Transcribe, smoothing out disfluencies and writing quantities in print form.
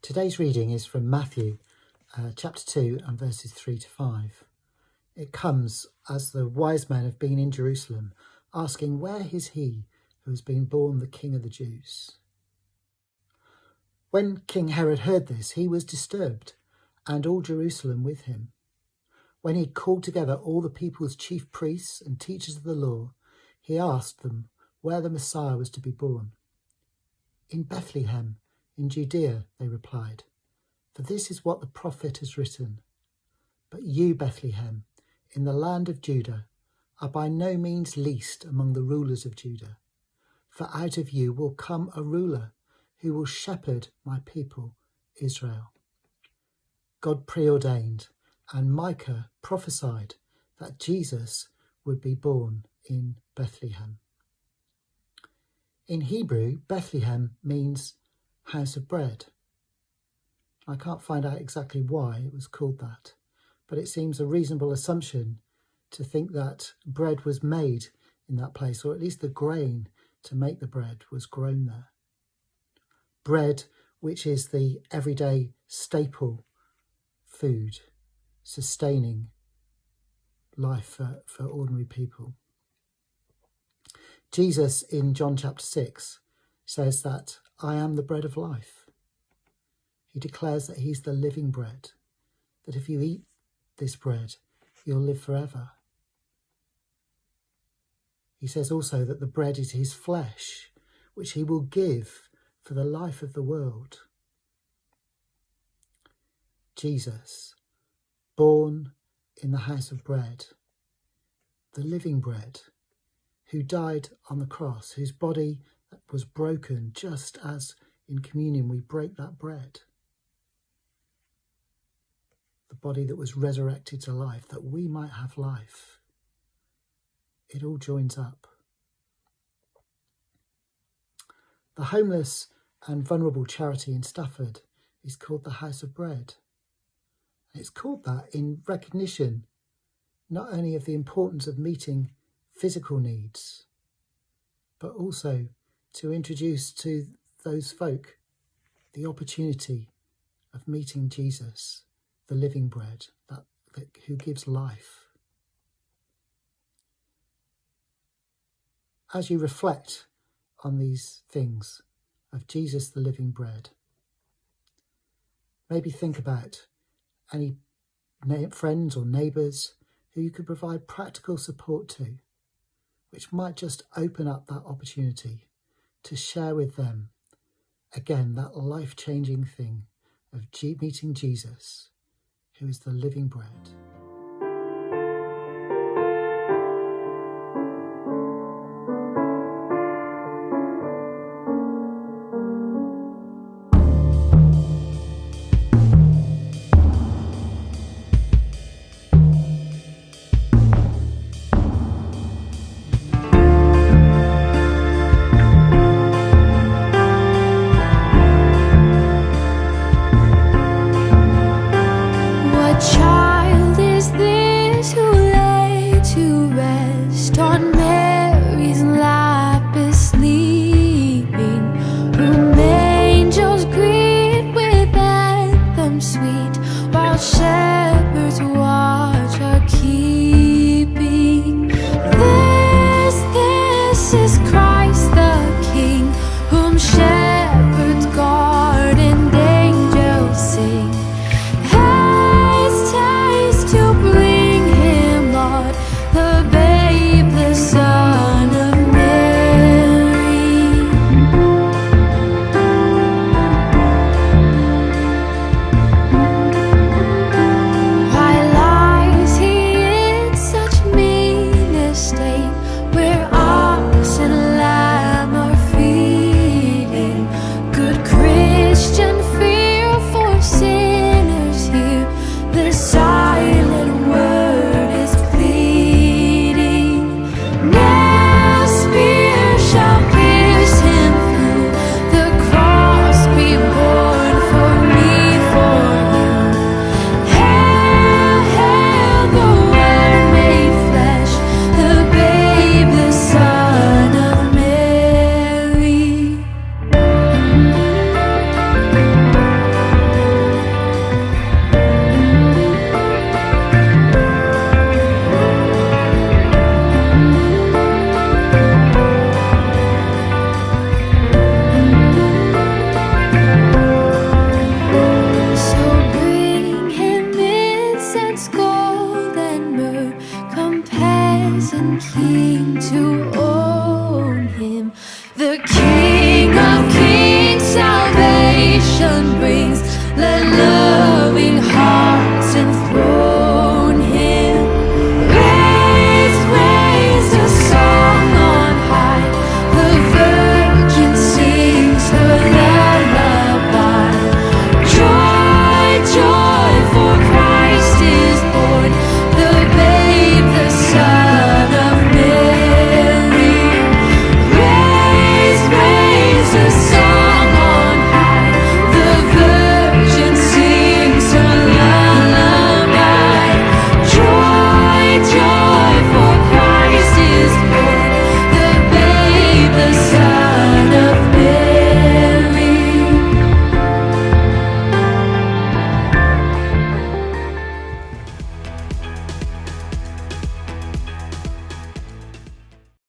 Today's reading is from Matthew chapter 2 and verses 3 to 5. It comes as the wise men have been in Jerusalem, asking, "Where is he who has been born the King of the Jews?" When King Herod heard this, he was disturbed, and all Jerusalem with him. When he had called together all the people's chief priests and teachers of the law, he asked them where the Messiah was to be born. "In Bethlehem, in Judea," they replied, "for this is what the prophet has written. But you, Bethlehem, in the land of Judah, are by no means least among the rulers of Judah. For out of you will come a ruler who will shepherd my people, Israel." God preordained, and Micah prophesied that Jesus would be born in Bethlehem. In Hebrew, Bethlehem means house of bread. I can't find out exactly why it was called that, but it seems a reasonable assumption to think that bread was made in that place, or at least the grain to make the bread was grown there. Bread, which is the everyday staple food, sustaining life for ordinary people. Jesus in John chapter 6 says that I am the bread of life. He declares that he's the living bread, that if you eat this bread, you'll live forever. He says also that the bread is his flesh, which he will give for the life of the world. Jesus, born in the house of bread, the living bread, who died on the cross, whose body was broken just as in communion we break that bread. The body that was resurrected to life, that we might have life. It all joins up. The homeless and vulnerable charity in Stafford is called the House of Bread. And it's called that in recognition not only of the importance of meeting physical needs, but also to introduce to those folk the opportunity of meeting Jesus, the living bread that who gives life. As you reflect on these things of Jesus, the living bread, maybe think about any friends or neighbours who you could provide practical support to, which might just open up that opportunity to share with them, again, that life-changing thing of meeting Jesus, who is the living bread. Where oxen king to own him, the King of Kings, salvation.